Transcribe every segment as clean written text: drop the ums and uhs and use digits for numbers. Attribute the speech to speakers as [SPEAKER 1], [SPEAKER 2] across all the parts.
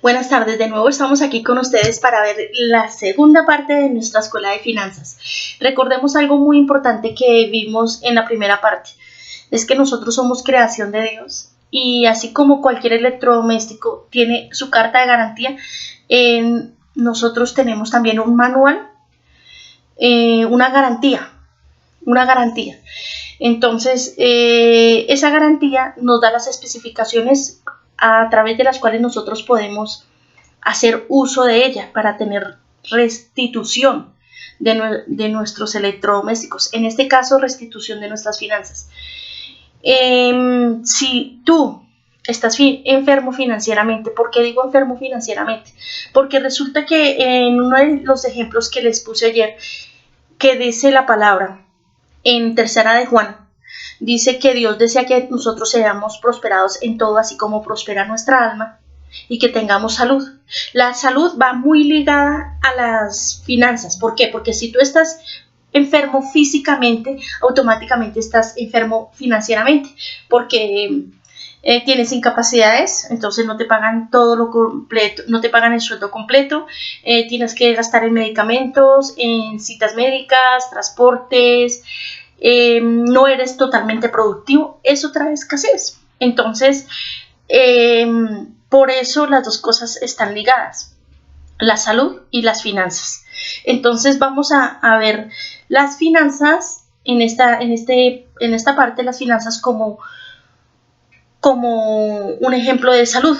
[SPEAKER 1] Buenas tardes, de nuevo estamos aquí con ustedes para ver la segunda parte de nuestra escuela de finanzas. Recordemos algo muy importante que vimos en la primera parte, es que nosotros somos creación de Dios y así como cualquier electrodoméstico tiene su carta de garantía, nosotros tenemos también un manual, una garantía. Entonces, esa garantía nos da las especificaciones a través de las cuales nosotros podemos hacer uso de ella para tener restitución de nuestros electrodomésticos, en este caso restitución de nuestras finanzas. Si tú estás enfermo financieramente, ¿por qué digo enfermo financieramente? Porque resulta que en uno de los ejemplos que les puse ayer, que dice la palabra en tercera de Juan, dice que Dios desea que nosotros seamos prosperados en todo, así como prospera nuestra alma, y que tengamos salud. La salud va muy ligada a las finanzas. ¿Por qué? Porque si tú estás enfermo físicamente, automáticamente estás enfermo financieramente, porque tienes incapacidades, entonces no te pagan todo lo completo, no te pagan el sueldo completo, tienes que gastar en medicamentos, en citas médicas, transportes, no eres totalmente productivo, eso trae escasez. Entonces, por eso las dos cosas están ligadas, la salud y las finanzas. Entonces vamos a ver las finanzas en esta parte, las finanzas como un ejemplo de salud.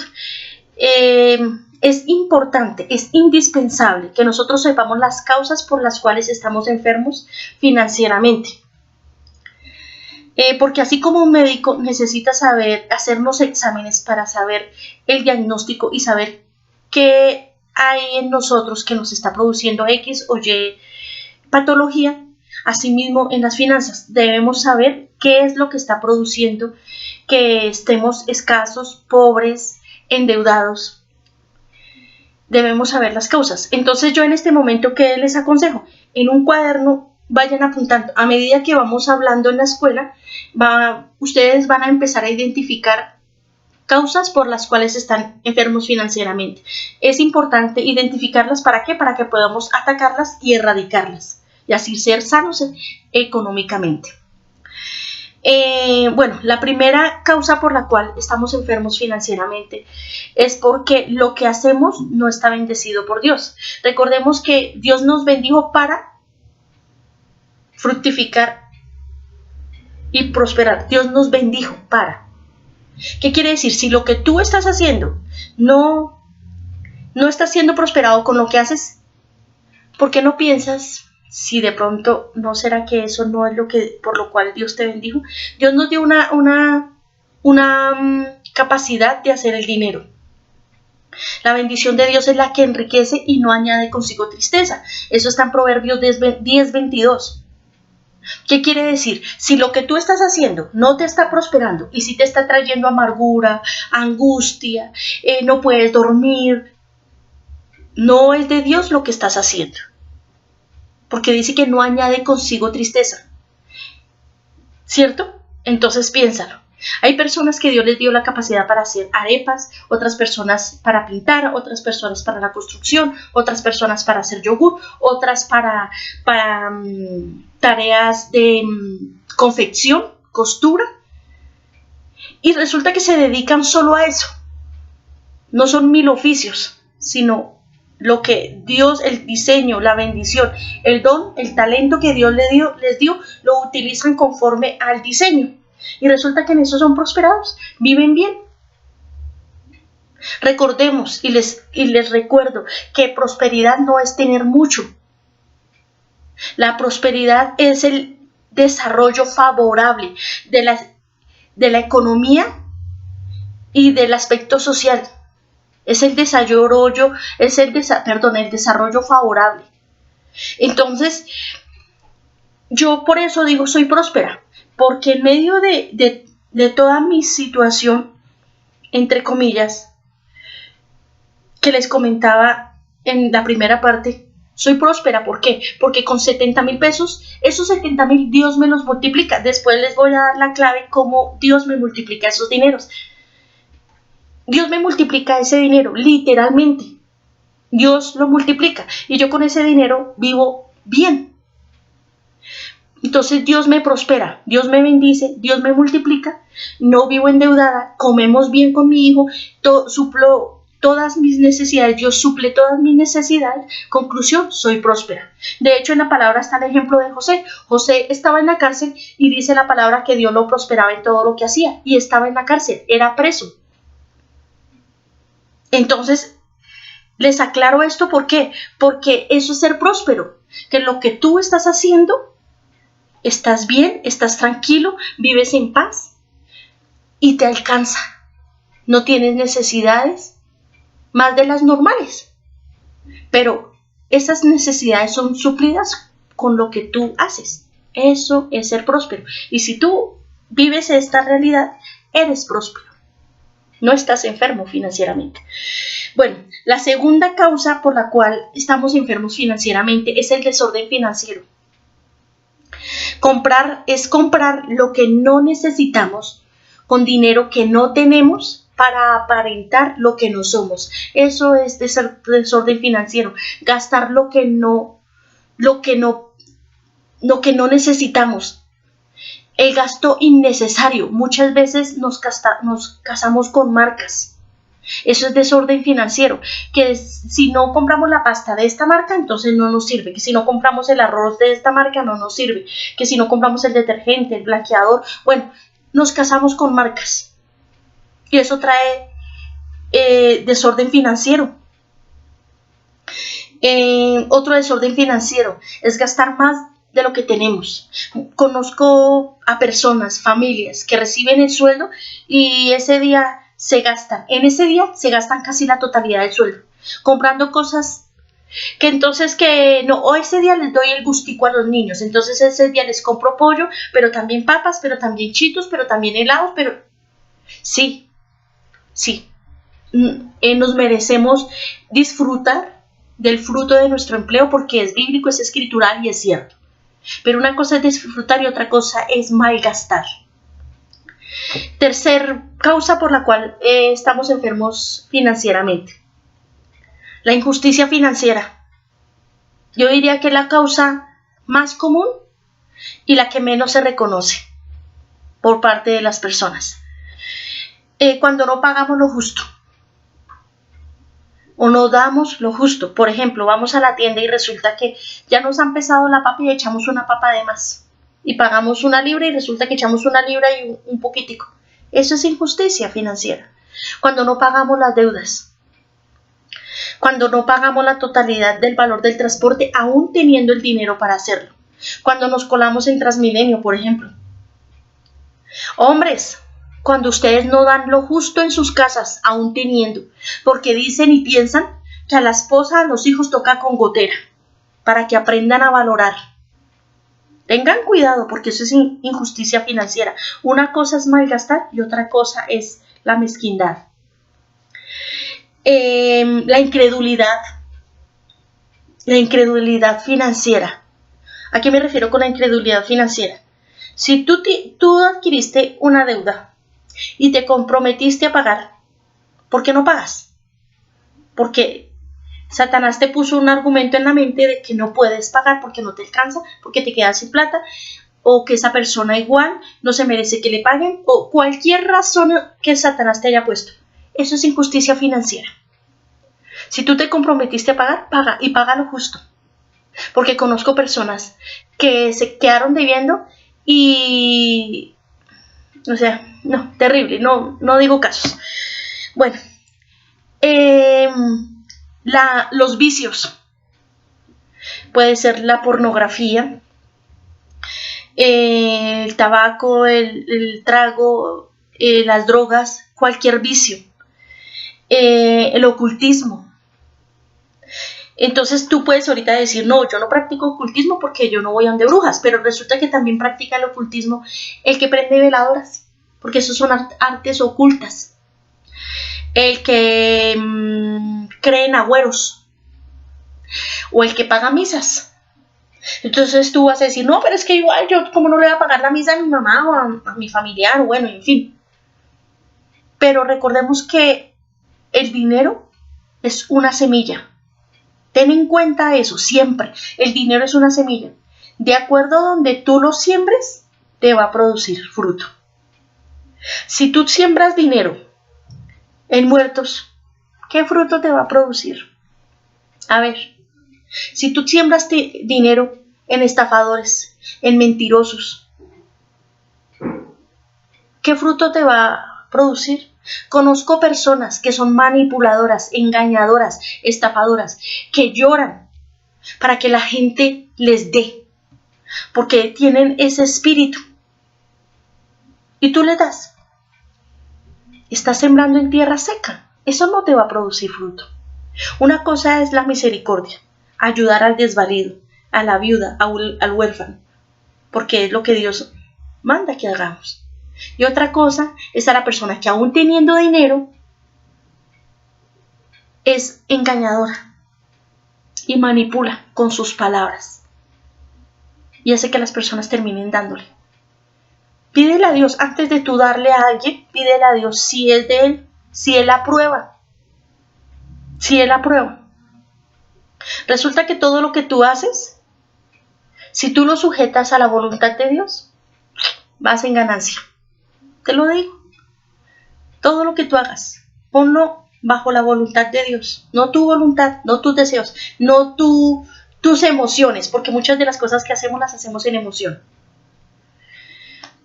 [SPEAKER 1] Es importante, es indispensable que nosotros sepamos las causas por las cuales estamos enfermos financieramente. Porque así como un médico necesita hacernos exámenes para saber el diagnóstico y saber qué hay en nosotros que nos está produciendo X o Y patología, asimismo en las finanzas debemos saber qué es lo que está produciendo que estemos escasos, pobres, endeudados. Debemos saber las causas. Entonces yo en este momento, ¿qué les aconsejo? En un cuaderno vayan apuntando. A medida que vamos hablando en la escuela, ustedes van a empezar a identificar causas por las cuales están enfermos financieramente. Es importante identificarlas. ¿Para qué? Para que podamos atacarlas y erradicarlas y así ser sanos económicamente. Bueno, la primera causa por la cual estamos enfermos financieramente es porque lo que hacemos no está bendecido por Dios. Recordemos que Dios nos bendijo para fructificar y prosperar. Dios nos bendijo para. ¿Qué quiere decir? Si lo que tú estás haciendo no está siendo prosperado con lo que haces, ¿por qué no piensas si de pronto no será que eso no es por lo cual Dios te bendijo? Dios nos dio una capacidad de hacer el dinero. La bendición de Dios es la que enriquece y no añade consigo tristeza. Eso está en Proverbios 10:22. ¿Qué quiere decir? Si lo que tú estás haciendo no te está prosperando y si te está trayendo amargura, angustia, no puedes dormir, no es de Dios lo que estás haciendo. Porque dice que no añade consigo tristeza, ¿cierto? Entonces piénsalo. Hay personas que Dios les dio la capacidad para hacer arepas, otras personas para pintar, otras personas para la construcción, otras personas para hacer yogur, otras para tareas de confección, costura. Y resulta que se dedican solo a eso. No son 1000 oficios, sino lo que Dios, el diseño, la bendición, el don, el talento que Dios les dio, lo utilizan conforme al diseño. Y resulta que en eso son prosperados, viven bien. Recordemos y les recuerdo que prosperidad no es tener mucho. La prosperidad es el desarrollo favorable de la economía y del aspecto social. Es el desarrollo favorable. Entonces, yo por eso digo soy próspera, porque en medio de toda mi situación, entre comillas, que les comentaba en la primera parte, soy próspera. ¿Por qué? Porque con 70,000 pesos, esos 70,000 Dios me los multiplica. Después les voy a dar la clave cómo Dios me multiplica esos dineros. Dios me multiplica ese dinero, literalmente. Dios lo multiplica y yo con ese dinero vivo bien. Entonces Dios me prospera, Dios me bendice, Dios me multiplica, no vivo endeudada, comemos bien con mi hijo, suplo todas mis necesidades, Dios suple todas mis necesidades. Conclusión, soy próspera. De hecho, en la palabra está el ejemplo de José. José estaba en la cárcel y dice la palabra que Dios lo prosperaba en todo lo que hacía y estaba en la cárcel, era preso. Entonces, les aclaro esto, ¿por qué? Porque eso es ser próspero, que lo que tú estás haciendo, estás bien, estás tranquilo, vives en paz y te alcanza. No tienes necesidades más de las normales, pero esas necesidades son suplidas con lo que tú haces. Eso es ser próspero. Y si tú vives esta realidad, eres próspero. No estás enfermo financieramente. Bueno, la segunda causa por la cual estamos enfermos financieramente es el desorden financiero. Comprar lo que no necesitamos con dinero que no tenemos para aparentar lo que no somos. Eso es desorden financiero. Gastar lo que no necesitamos. El gasto innecesario. Muchas veces nos casamos con marcas. Eso es desorden financiero, que si no compramos la pasta de esta marca, entonces no nos sirve, que si no compramos el arroz de esta marca, no nos sirve, que si no compramos el detergente, el blanqueador, bueno, nos casamos con marcas y eso trae desorden financiero. Otro desorden financiero es gastar más de lo que tenemos. Conozco a personas, familias que reciben el sueldo y ese día en ese día se gastan casi la totalidad del sueldo, comprando cosas que entonces o ese día les doy el gustico a los niños, entonces ese día les compro pollo, pero también papas, pero también chitos, pero también helados, pero sí, nos merecemos disfrutar del fruto de nuestro empleo porque es bíblico, es escritural y es cierto. Pero una cosa es disfrutar y otra cosa es malgastar. Tercer causa por la cual estamos enfermos financieramente. La injusticia financiera. Yo diría que es la causa más común y la que menos se reconoce por parte de las personas. Cuando no pagamos lo justo o no damos lo justo. Por ejemplo, vamos a la tienda y resulta que ya nos han pesado la papa y echamos una papa de más. Y pagamos 1 libra y resulta que echamos 1 libra y un poquitico. Eso es injusticia financiera. Cuando no pagamos las deudas. Cuando no pagamos la totalidad del valor del transporte, aún teniendo el dinero para hacerlo. Cuando nos colamos en Transmilenio, por ejemplo. Hombres, cuando ustedes no dan lo justo en sus casas, aún teniendo, porque dicen y piensan que a la esposa, a los hijos toca con gotera, para que aprendan a valorar. Tengan cuidado porque eso es injusticia financiera. Una cosa es malgastar y otra cosa es la mezquindad. La incredulidad financiera. ¿A qué me refiero con la incredulidad financiera? Si tú adquiriste una deuda y te comprometiste a pagar, ¿por qué no pagas? Porque Satanás te puso un argumento en la mente de que no puedes pagar porque no te alcanza, porque te quedas sin plata, o que esa persona igual no se merece que le paguen, o cualquier razón que Satanás te haya puesto. Eso es injusticia financiera. Si tú te comprometiste a pagar, paga y paga lo justo. Porque conozco personas que se quedaron debiendo y... O sea, no, terrible, no digo casos. Bueno, los vicios. Puede ser la pornografía, el tabaco, el trago, las drogas, cualquier vicio. El ocultismo. Entonces tú puedes ahorita decir, no, yo no practico ocultismo porque yo no voy a donde brujas, pero resulta que también practica el ocultismo el que prende veladoras, porque esos son artes ocultas. El que cree en agüeros o el que paga misas. Entonces tú vas a decir, no, pero es que igual yo como no le voy a pagar la misa a mi mamá o a mi familiar, o bueno, en fin. Pero recordemos que el dinero es una semilla. Ten en cuenta eso siempre. El dinero es una semilla. De acuerdo a donde tú lo siembres, te va a producir fruto. Si tú siembras dinero en muertos, ¿qué fruto te va a producir? A ver, si tú siembras dinero en estafadores, en mentirosos, ¿qué fruto te va a producir? Conozco personas que son manipuladoras, engañadoras, estafadoras, que lloran para que la gente les dé, porque tienen ese espíritu. Y tú le das. Estás sembrando en tierra seca. Eso no te va a producir fruto. Una cosa es la misericordia, ayudar al desvalido, a la viuda, al huérfano, porque es lo que Dios manda que hagamos. Y otra cosa es a la persona que aún teniendo dinero es engañadora y manipula con sus palabras y hace que las personas terminen dándole. Pídele a Dios antes de tú darle a alguien, pídele a Dios si es de Él, si Él aprueba. Si Él aprueba. Resulta que todo lo que tú haces, si tú lo sujetas a la voluntad de Dios, vas en ganancia. Te lo digo. Todo lo que tú hagas, ponlo bajo la voluntad de Dios. No tu voluntad, no tus deseos, no tus emociones, porque muchas de las cosas que hacemos las hacemos en emoción.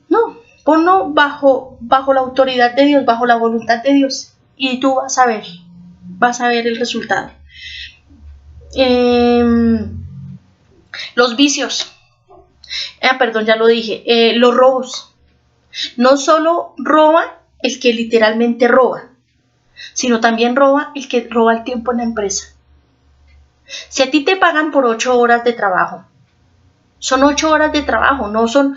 [SPEAKER 1] No, ponlo bajo la autoridad de Dios, bajo la voluntad de Dios, y tú vas a ver el resultado. Los vicios, perdón, ya lo dije, los robos. No solo roba el que literalmente roba, sino también roba el que roba el tiempo en la empresa. Si a ti te pagan por 8 horas de trabajo, son 8 horas de trabajo, no son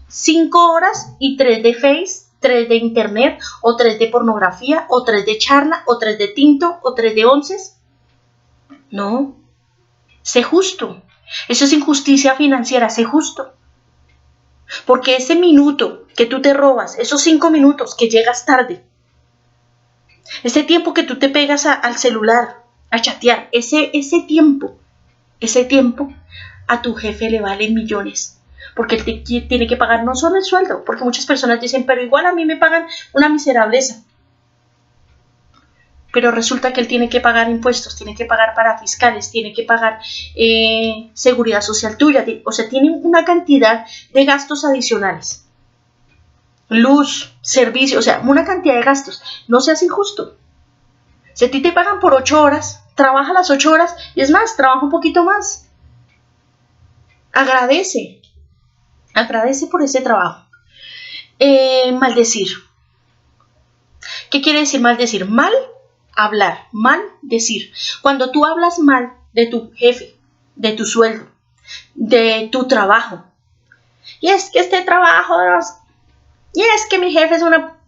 [SPEAKER 1] 5 horas y 3 de Face, 3 de internet, o 3 de pornografía, o 3 de charla, o 3 de tinto, o 3 de onces. No, sé justo. Eso es injusticia financiera, sé justo. Porque ese minuto que tú te robas, esos 5 minutos que llegas tarde, ese tiempo que tú te pegas al celular, a chatear, ese tiempo a tu jefe le vale millones. Porque él tiene que pagar no solo el sueldo, porque muchas personas dicen, pero igual a mí me pagan una miserableza. Pero resulta que él tiene que pagar impuestos, tiene que pagar para fiscales, tiene que pagar seguridad social tuya, o sea, tiene una cantidad de gastos adicionales. Luz, servicio, o sea, una cantidad de gastos. No seas injusto. Si a ti te pagan por 8 horas, trabaja las 8 horas y es más, trabaja un poquito más. Agradece por ese trabajo. Maldecir. ¿Qué quiere decir maldecir? Mal hablar, mal decir. Cuando tú hablas mal de tu jefe, de tu sueldo, de tu trabajo, y es que este trabajo, y es que mi jefe es una...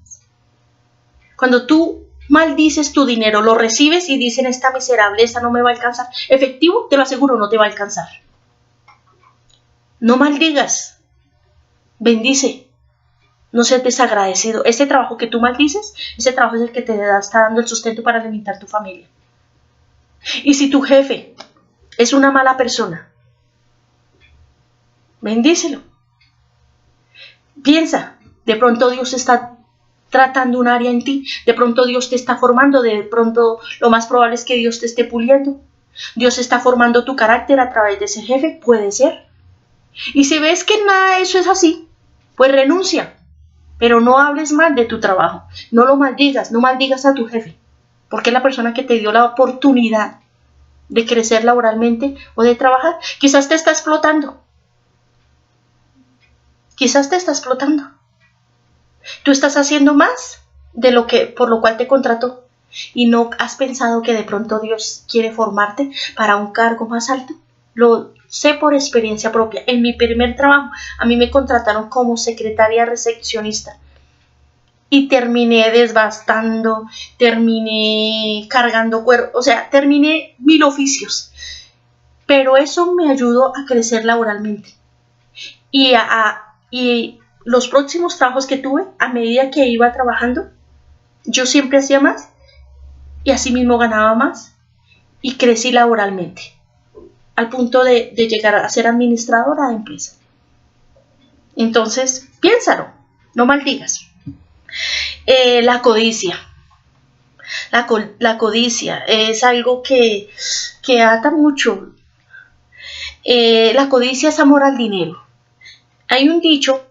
[SPEAKER 1] Cuando tú maldices tu dinero, lo recibes y dicen, esta miserable, esta no me va a alcanzar. Efectivo, te lo aseguro, no te va a alcanzar. No maldigas, bendice. No seas desagradecido. Ese trabajo que tú maldices, ese trabajo es el que te está dando el sustento para alimentar tu familia. Y si tu jefe es una mala persona, bendícelo. Piensa, de pronto Dios está tratando un área en ti, de pronto Dios te está formando, de pronto lo más probable es que Dios te esté puliendo. Dios está formando tu carácter a través de ese jefe, puede ser. Y si ves que nada de eso es así, pues renuncia. Pero no hables mal de tu trabajo, no lo maldigas, no maldigas a tu jefe, porque es la persona que te dio la oportunidad de crecer laboralmente o de trabajar. Quizás te está explotando. Quizás te está explotando. Tú estás haciendo más de lo que por lo cual te contrató y no has pensado que de pronto Dios quiere formarte para un cargo más alto. Lo sé por experiencia propia. En mi primer trabajo, a mí me contrataron como secretaria recepcionista y terminé desbastando, terminé cargando cuerpo, o sea, terminé 1000 oficios. Pero eso me ayudó a crecer laboralmente. Y los próximos trabajos que tuve, a medida que iba trabajando, yo siempre hacía más y asimismo ganaba más y crecí laboralmente al punto de llegar a ser administradora de empresa. Entonces, piénsalo, no maldigas. La codicia. La codicia es algo que ata mucho. La codicia es amor al dinero. Hay un dicho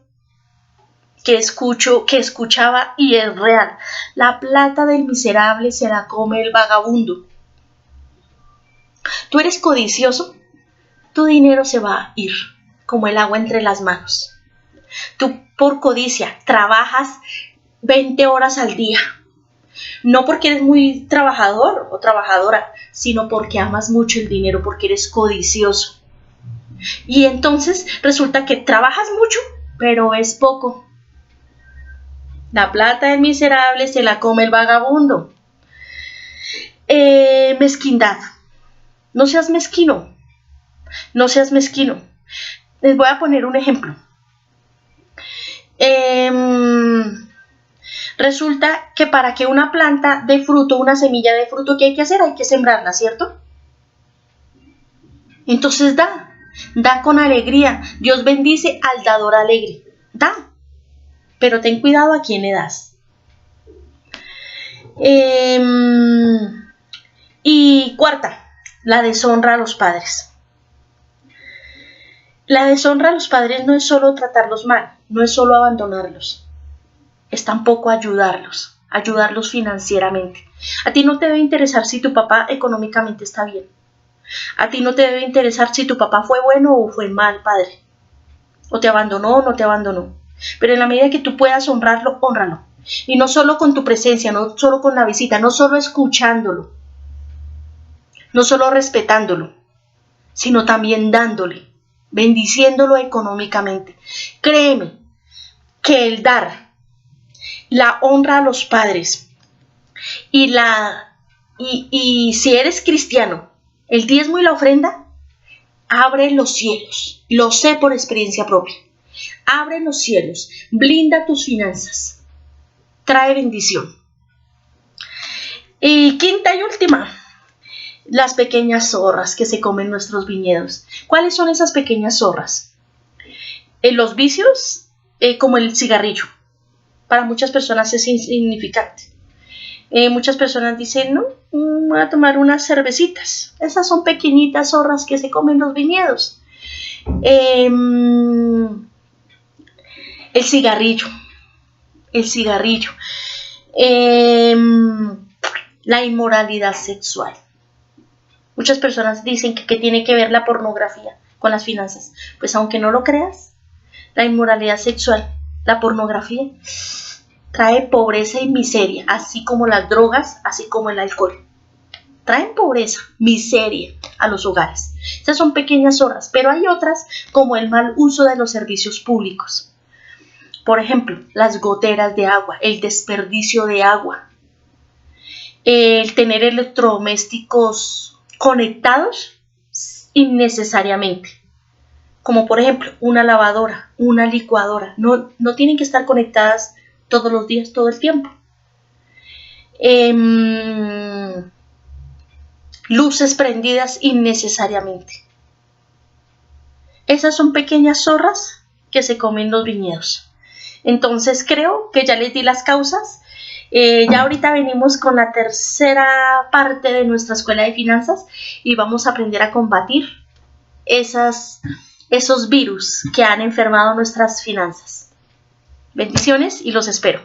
[SPEAKER 1] que escuchaba y es real. La plata del miserable se la come el vagabundo. Tú eres codicioso, tu dinero se va a ir como el agua entre las manos. Tú por codicia trabajas 20 horas al día. No porque eres muy trabajador o trabajadora, sino porque amas mucho el dinero, porque eres codicioso. Y entonces resulta que trabajas mucho, pero es poco. La plata del miserable se la come el vagabundo. Mezquindad. No seas mezquino. No seas mezquino. Les voy a poner un ejemplo. Resulta que para que una planta dé fruto, una semilla de fruto, ¿qué hay que hacer? Hay que sembrarla, ¿cierto? Entonces da con alegría. Dios bendice al dador alegre. Da, pero ten cuidado a quién le das. Y cuarta, la deshonra a los padres. La deshonra a los padres no es solo tratarlos mal, no es solo abandonarlos, es tampoco ayudarlos financieramente. A ti no te debe interesar si tu papá económicamente está bien. A ti no te debe interesar si tu papá fue bueno o fue mal padre. O te abandonó o no te abandonó. Pero en la medida que tú puedas honrarlo, hónralo. Y no solo con tu presencia, no solo con la visita, no solo escuchándolo, no solo respetándolo, sino también dándole, bendiciéndolo económicamente. Créeme que el dar la honra a los padres y si eres cristiano, el diezmo y la ofrenda abre los cielos. Lo sé por experiencia propia. Abre los cielos, blinda tus finanzas, trae bendición. Y quinta y última, las pequeñas zorras que se comen nuestros viñedos. ¿Cuáles son esas pequeñas zorras? Los vicios, como el cigarrillo. Para muchas personas es insignificante. Muchas personas dicen, no, voy a tomar unas cervecitas. Esas son pequeñitas zorras que se comen los viñedos. El cigarrillo. La inmoralidad sexual. Muchas personas dicen que tiene que ver la pornografía con las finanzas. Pues aunque no lo creas, la inmoralidad sexual, la pornografía, trae pobreza y miseria, así como las drogas, así como el alcohol. Traen pobreza, miseria a los hogares. Estas son pequeñas zorras, pero hay otras como el mal uso de los servicios públicos. Por ejemplo, las goteras de agua, el desperdicio de agua, el tener electrodomésticos conectados innecesariamente. Como por ejemplo, una lavadora, una licuadora. No tienen que estar conectadas todos los días, todo el tiempo. Luces prendidas innecesariamente. Esas son pequeñas zorras que se comen los viñedos. Entonces creo que ya les di las causas. Ya ahorita venimos con la tercera parte de nuestra escuela de finanzas y vamos a aprender a combatir esos virus que han enfermado nuestras finanzas. Bendiciones y los espero.